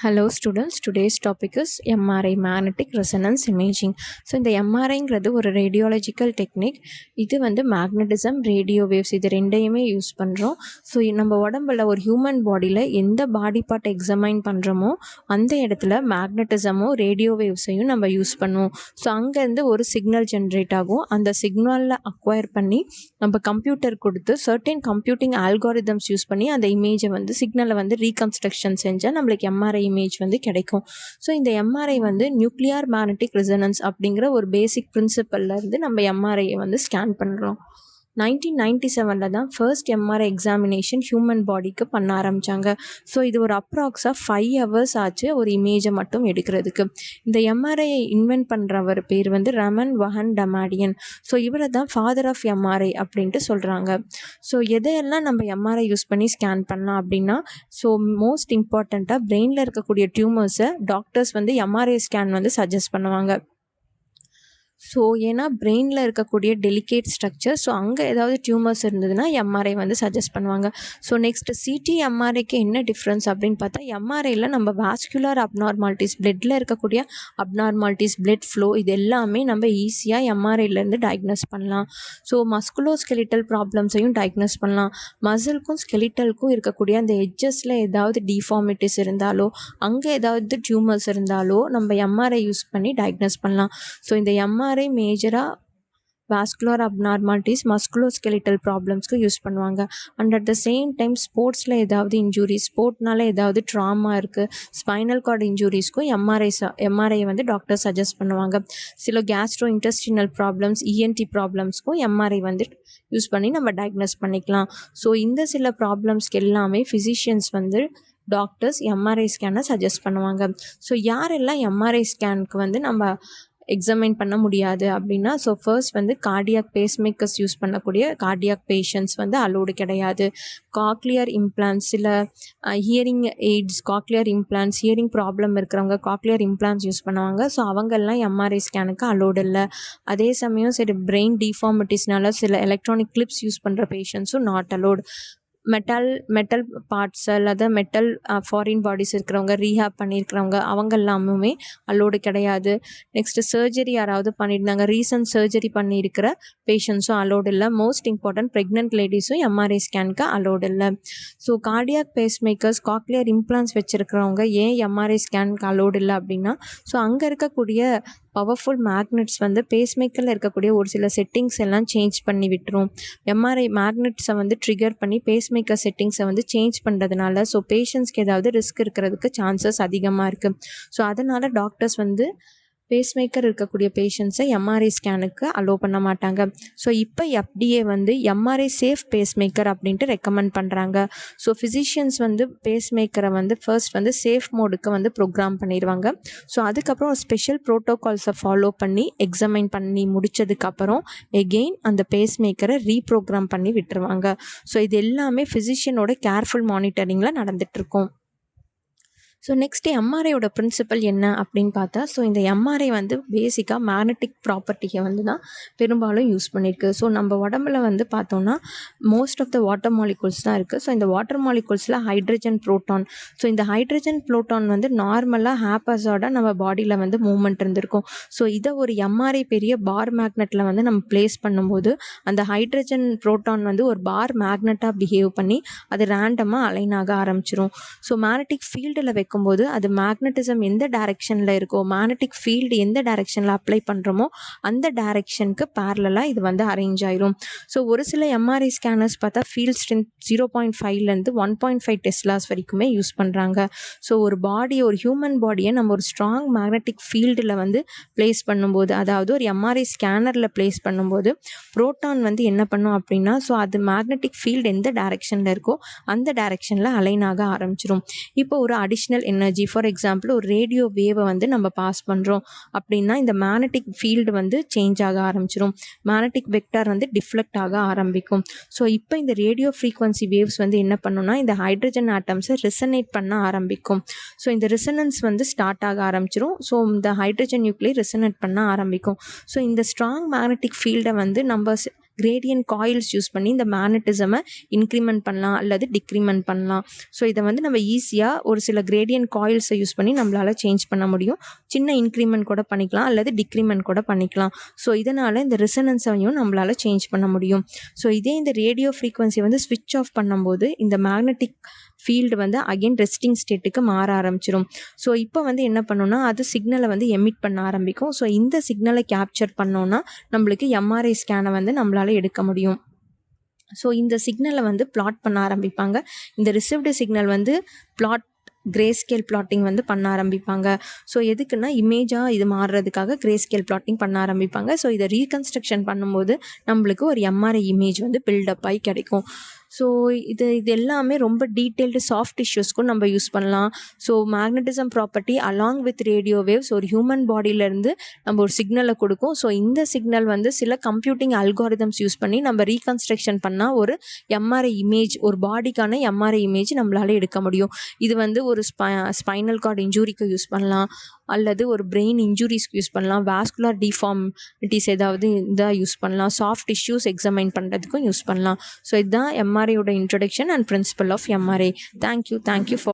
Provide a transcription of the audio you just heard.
Hello students, today's topic is MRI magnetic resonance imaging. So இந்த எம்ஆர்ஐங்கிறது ஒரு radiological technique. இது வந்து மேக்னட்டிசம் ரேடியோ வேவ்ஸ் இது ரெண்டையுமே யூஸ் பண்ணுறோம். ஸோ நம்ம உடம்புல ஒரு ஹியூமன் பாடியில் எந்த பாடி பார்ட் எக்ஸமைன் பண்ணுறோமோ அந்த இடத்துல மேக்னட்டிசமோ ரேடியோ வேவ்ஸையும் நம்ம யூஸ் பண்ணுவோம். ஸோ அங்கேருந்து ஒரு சிக்னல் ஜென்ரேட் ஆகும். அந்த சிக்னலில் அக்வயர் பண்ணி நம்ம கம்ப்யூட்டர் கொடுத்து சர்டன் கம்ப்யூட்டிங் ஆல்காரிதம்ஸ் யூஸ் பண்ணி அந்த இமேஜை வந்து சிக்னலை வந்து ரீகன்ஸ்ட்ரக்ஷன் செஞ்சால் நம்மளுக்கு எம்ஆர்ஐ இமேஜ் வந்து கிடைக்கும். ஸோ இந்த எம்ஆர்ஐ வந்து நியூக்ளியர் மேக்னெட்டிக் ரெசனன்ஸ் அப்படிங்கிற ஒரு பேசிக் பிரின்சிபல்ல இருந்து நம்ம எம்ஆர்ஐயை வந்து ஸ்கேன் பண்ணுறோம். 1997 தான் ஃபர்ஸ்ட் எம்ஆர்ஐ எக்ஸாமினேஷன் ஹியூமன் பாடிக்கு பண்ண ஆரம்பித்தாங்க. ஸோ இது ஒரு அப்ராக்ஸாக 5 hours ஆச்சு ஒரு இமேஜை மட்டும் எடுக்கிறதுக்கு. இந்த எம்ஆர்ஐயை இன்வென்ட் பண்ணுறவர் பேர் வந்து ரமன் வஹன் டமாடியன். ஸோ இவரை தான் ஃபாதர் ஆஃப் எம்ஆர்ஐ அப்படின்ட்டு சொல்கிறாங்க. ஸோ எதையெல்லாம் நம்ம எம்ஆர்ஐ யூஸ் பண்ணி ஸ்கேன் பண்ணலாம் அப்படின்னா, ஸோ மோஸ்ட் இம்பார்ட்டண்ட்டாக பிரெயினில் இருக்கக்கூடிய டியூமர்ஸை டாக்டர்ஸ் வந்து எம்ஆர்ஐ ஸ்கேன் வந்து சஜஸ்ட் பண்ணுவாங்க. ஸோ ஏன்னா பிரெயினில் இருக்கக்கூடிய டெலிகேட் ஸ்ட்ரக்சர், ஸோ அங்கே ஏதாவது டியூமர்ஸ் இருந்ததுன்னா எம்ஆர்ஐ வந்து சஜஸ்ட் பண்ணுவாங்க. ஸோ நெக்ஸ்ட் சிடி எம்ஆர்ஐக்கு என்ன டிஃப்ரென்ஸ் அப்படின்னு பார்த்தா, எம்ஆர்ஐயில் நம்ம வாஸ்குலர் அப்நார்மாலிட்டிஸ், பிளட்டில் இருக்கக்கூடிய அப்நார்மாலிட்டிஸ், பிளட் ஃப்ளோ இது எல்லாமே நம்ம ஈஸியாக எம்ஆர்ஐலேருந்து டயக்னோஸ் பண்ணலாம். ஸோ மஸ்குலோஸ்கெலிட்டல் ப்ராப்ளம்ஸையும் டயக்னோஸ் பண்ணலாம். மசிலுக்கும் ஸ்கெலிட்டலுக்கும் இருக்கக்கூடிய அந்த எட்ஜஸில் ஏதாவது டிஃபார்மிட்டிஸ் இருந்தாலோ அங்கே ஏதாவது டியூமர்ஸ் இருந்தாலோ நம்ம எம்ஆர்ஐ யூஸ் பண்ணி டயக்னோஸ் பண்ணலாம். ஸோ இந்த எம்ஆர்ஐ மேஜராக வாஸ்குலர் அப்நார்மாலிட்டிஸ், மஸ்குலோஸ்கெலிட்டல் ப்ராப்ளம்ஸ்க்கு யூஸ் பண்ணுவாங்க. And at the same time ஸ்போர்ட்ஸில் ஏதாவது இன்ஜுரி, ஸ்போர்ட்னால ஏதாவது ட்ராமா இருக்குது, ஸ்பைனல் கார்டு இன்ஜுரிஸ்க்கும் எம்ஆர்ஐ வந்து டாக்டர் சஜஸ்ட் பண்ணுவாங்க. சில கேஸ்ட்ரோ இன்டெஸ்டினல் ப்ராப்ளம்ஸ், இஎன்டி ப்ராப்ளம்ஸ்க்கும் எம்ஆர்ஐ வந்து யூஸ் பண்ணி நம்ம டயக்னோஸ் பண்ணிக்கலாம். ஸோ இந்த சில ப்ராப்ளம்ஸ்க்கு எல்லாமே ஃபிசிஷியன்ஸ் வந்து டாக்டர்ஸ் எம்ஆர்ஐ ஸ்கேனை சஜஸ்ட் பண்ணுவாங்க. ஸோ யாரெல்லாம் எம்ஆர்ஐ ஸ்கேனுக்கு வந்து நம்ம எக்ஸாமைன் பண்ண முடியாது அப்படின்னா, ஸோ ஃபர்ஸ்ட் வந்து கார்டியாக் பேஸ்மேக்கர்ஸ் யூஸ் பண்ணக்கூடிய கார்டியாக் பேஷண்ட்ஸ் வந்து அலோடு கிடையாது. காக்லியர் இம்ப்ளான்ஸ், சில hearing AIDS, cochlear implants, hearing problem இருக்கிறவங்க காக்லியர் இம்ப்ளான்ஸ் யூஸ் பண்ணுவாங்க. ஸோ அவங்கெல்லாம் எம்ஆர்ஐ ஸ்கேனுக்கு அலோடு இல்லை. அதே சமயம் சரி பிரெயின் டிஃபார்மிட்டிஸ்னால சில எலக்ட்ரானிக் கிளிப்ஸ் யூஸ் பண்ணுற பேஷண்ட்ஸும் நாட் அலோடு. மெட்டல் பார்ட்ஸ் அல்லது மெட்டல் ஃபாரின் பாடிஸ் இருக்கிறவங்க, ரீஹேப் பண்ணியிருக்கிறவங்க அவங்க எல்லாமுமே அலோடு கிடையாது. நெக்ஸ்ட்டு சர்ஜரி யாராவது பண்ணியிருந்தாங்க, ரீசன்ட் சர்ஜரி பண்ணியிருக்கிற பேஷண்ட்ஸும் அலோடு இல்லை. மோஸ்ட் இம்பார்ட்டன்ட் ப்ரெக்னென்ட் லேடிஸும் எம்ஆர்ஐ ஸ்கேனுக்கு அலோடு இல்லை. So cardiac pacemakers, cochlear implants வச்சுருக்கிறவங்க ஏன் எம்ஆர்ஐ ஸ்கேனுக்கு அலோடு இல்லை அப்படின்னா, ஸோ அங்கே இருக்கக்கூடிய பவர்ஃபுல் மேக்னெட்ஸ் வந்து பேஸ்மேக்கரில் இருக்கக்கூடிய ஒரு சில செட்டிங்ஸ் எல்லாம் சேஞ்ச் பண்ணி விட்டுரும். எம்ஆர்ஐ மேக்னெட்ஸை வந்து ட்ரிகர் பண்ணி பேஸ்மேக்கர் செட்டிங்ஸை வந்து சேஞ்ச் பண்ணுறதுனால ஸோ பேஷண்ட்ஸ்க்கு ஏதாவது ரிஸ்க் இருக்கிறதுக்கு சான்சஸ் அதிகமாக இருக்குது. ஸோ அதனால் டாக்டர்ஸ் வந்து பேஸ்மேக்கர் இருக்கக்கூடிய பேஷண்ட்ஸை எம்ஆர்ஐ ஸ்கேனுக்கு அலோவ் பண்ண மாட்டாங்க. ஸோ இப்போ எஃப்டிஏ வந்து எம்ஆர்ஐ சேஃப் பேஸ்மேக்கர் அப்படின்ட்டு ரெக்கமெண்ட் பண்ணுறாங்க. ஸோ ஃபிசிஷியன்ஸ் வந்து பேஸ்மேக்கரை வந்து ஃபர்ஸ்ட் வந்து சேஃப் மோடுக்கு வந்து ப்ரோக்ராம் பண்ணிடுவாங்க. ஸோ அதுக்கப்புறம் ஸ்பெஷல் ப்ரோட்டோகால்ஸை ஃபாலோ பண்ணி எக்ஸாமைன் பண்ணி முடித்ததுக்கப்புறம் எகெயின் அந்த பேஸ்மேக்கரை ரீப்ரோக்ராம் பண்ணி விட்டுருவாங்க. ஸோ இது எல்லாமே ஃபிசிஷியனோட கேர்ஃபுல் மானிட்டரிங்கில் நடந்துகிட்ருக்கும். ஸோ நெக்ஸ்ட்டு எம்ஆர்ஐயோட பிரின்சிபல் என்ன அப்படின்னு பார்த்தா, ஸோ இந்த எம்ஆர்ஐ வந்து பேசிக்காக மேக்னெட்டிக் ப்ராப்பர்ட்டியை வந்து தான் பெரும்பாலும் யூஸ் பண்ணியிருக்கு. ஸோ நம்ம உடம்புல வந்து பார்த்தோன்னா most of the water molecules தான் இருக்குது. ஸோ இந்த வாட்டர் மாலிகூல்ஸில் ஹைட்ரஜன், புரோட்டான், ஸோ இந்த ஹைட்ரஜன் புரோட்டான் வந்து நார்மலாக ஹேப்பஸார்டாக நம்ம பாடியில் வந்து மூவ்மெண்ட் இருந்திருக்கும். ஸோ இதை ஒரு எம்ஆர்ஐ பெரிய பார் மேக்னெட்டில் வந்து நம்ம பிளேஸ் பண்ணும்போது அந்த ஹைட்ரஜன் புரோட்டான் வந்து ஒரு பார் மேக்னெட்டாக பிஹேவ் பண்ணி அது ரேண்டமாக அலைன் ஆக ஆரம்பிச்சிரும். ஸோ மேக்னெட்டிக் ஃபீல்டில் வைக்கும்போது அது மேக்னட்டிசம் எந்த டைரெக்ஷனில் இருக்கோ, மேக்னெட்டிக் ஃபீல்டு எந்த டைரெக்ஷனில் அப்ளை பண்ணுறோமோ அந்த டைரெக்ஷனுக்கு பேரலாக இது வந்து அரேஞ்ச் ஆயிரும். ஸோ ஒரு சில எம்ஆர்ஐ ஸ்கேனர்ஸ் பார்த்தா ஃபீல்ட் ஸ்ட்ரென்த் 0.5லேருந்து 1.5 டெஸ்லாஸ் வரைக்குமே யூஸ் பண்ணுறாங்க. ஸோ ஒரு ஹியூமன் பாடியை நம்ம ஒரு ஸ்ட்ராங் மேக்னெட்டிக் ஃபீல்டில் வந்து பிளேஸ் பண்ணும்போது, அதாவது ஒரு எம்ஆர்ஐ ஸ்கேனரில் பிளேஸ் பண்ணும்போது புரோட்டான் வந்து என்ன பண்ணும் அப்படின்னா, ஸோ அது மேக்னெட்டிக் ஃபீல்டு எந்த டைரெக்ஷனில் இருக்கோ அந்த டைரெக்ஷனில் அலைன் ஆக ஆரம்பிச்சிரும். இப்போ ஒரு அடிஷ்னல் எனர்ஜி, ஃபார் எக்ஸாம்பிள் ஒரு ரேடியோ வேவை வந்து நம்ம பாஸ் பண்ணுறோம் அப்படின்னா இந்த மேக்னெட்டிக் ஃபீல்டு வந்து சேஞ்ச் ஆக ஆரம்பிச்சிடும். மேக்னெட்டிக் வெக்டார் வந்து டிஃப்ளெக்ட் ஆக ஆரம்பிக்கும். ஸோ இப்போ இந்த ரேடியோ ஃப்ரீக்வன்சி வேவ்ஸ் வந்து என்ன பண்ணுன்னா இந்த ஹைட்ரஜன் ஆட்டம்ஸை ரிசனேட் பண்ண ஆரம்பிக்கும். ஸோ இந்த ரிசனன்ஸ் வந்து ஸ்டார்ட் ஆக ஆரம்பிச்சிடும். ஸோ இந்த ஹைட்ரஜன் நியூக்ளியை ரிசனேட் பண்ண ஆரம்பிக்கும். ஸோ இந்த ஸ்ட்ராங் மேக்னெட்டிக் ஃபீல்டை வந்து நம்ம கிரேடியன்ட் காயில்ஸ் யூஸ் பண்ணி இந்த மேக்னட்டிசமை இன்க்ரிமெண்ட் பண்ணலாம் அல்லது டிக்ரிமெண்ட் பண்ணலாம். ஸோ இதை வந்து நம்ம ஈஸியாக ஒரு சில கிரேடியன்ட் காயில்ஸை யூஸ் பண்ணி நம்மளால் சேஞ்ச் பண்ண முடியும். சின்ன இன்க்ரிமெண்ட் கூட பண்ணிக்கலாம் அல்லது டிக்ரிமெண்ட் கூட பண்ணிக்கலாம். ஸோ இதனால் இந்த ரிசனன்ஸையும் நம்மளால் சேஞ்ச் பண்ண முடியும். ஸோ இதே இந்த ரேடியோ ஃப்ரீக்வன்சி வந்து ஸ்விட்ச் ஆஃப் பண்ணும்போது இந்த மேக்னெட்டிக் ஃபீல்டு வந்து அகெயின் ரெஸ்டிங் ஸ்டேட்டுக்கு மாற ஆரம்பிச்சிடும். ஸோ இப்போ வந்து என்ன பண்ணோன்னா அது சிக்னலை வந்து எமிட் பண்ண ஆரம்பிக்கும். ஸோ இந்த சிக்னலை கேப்சர் பண்ணோன்னா நம்மளுக்கு எம்ஆர்ஐ ஸ்கேனை வந்து நம்மளால் எடுக்க முடியும். ஸோ இந்த சிக்னலை வந்து பிளாட் பண்ண ஆரம்பிப்பாங்க. இந்த ரிசீவ்டு சிக்னல் வந்து கிரே ஸ்கேல் பிளாட்டிங் வந்து பண்ண ஆரம்பிப்பாங்க. ஸோ எதுக்குன்னா இமேஜாக இது மாறுறதுக்காக கிரே ஸ்கேல் பிளாட்டிங் பண்ண ஆரம்பிப்பாங்க. ஸோ இதை ரீகன்ஸ்ட்ரக்ஷன் பண்ணும்போது நம்மளுக்கு ஒரு எம்ஆர்ஐ இமேஜ் வந்து பில்டப் ஆகி கிடைக்கும். ஸோ இது எல்லாமே ரொம்ப டீட்டெயில்டு சாஃப்ட் டிஷ்யூஸ்க்கும் நம்ம யூஸ் பண்ணலாம். So magnetism property along with radio waves ஒரு ஹியூமன் பாடியிலேருந்து நம்ம ஒரு சிக்னலை கொடுக்கும். ஸோ இந்த சிக்னல் வந்து சில கம்ப்யூட்டிங் அல்காரிதம்ஸ் யூஸ் பண்ணி நம்ம ரீகன்ஸ்ட்ரக்ஷன் பண்ணால் ஒரு எம்ஆர்ஐ இமேஜ், ஒரு பாடிக்கான எம்ஆர்ஐ இமேஜ் நம்மளால் எடுக்க முடியும். இது வந்து ஒரு ஸ்பைனல் கார்டு இன்ஜூரிக்கு யூஸ் பண்ணலாம் அல்லது ஒரு பிரெயின் இன்ஜூரிஸ்க்கு யூஸ் பண்ணலாம். வாஸ்குலர் டிஃபார்மிட்டிஸ் ஏதாவது இதாக யூஸ் பண்ணலாம். சாஃப்ட் டிஷ்யூஸ் எக்ஸாமைன் பண்ணுறதுக்கும் யூஸ் பண்ணலாம். ஸோ இதுதான் எம்ஆர்ஐயோட introduction and principle of MRI. Thank you for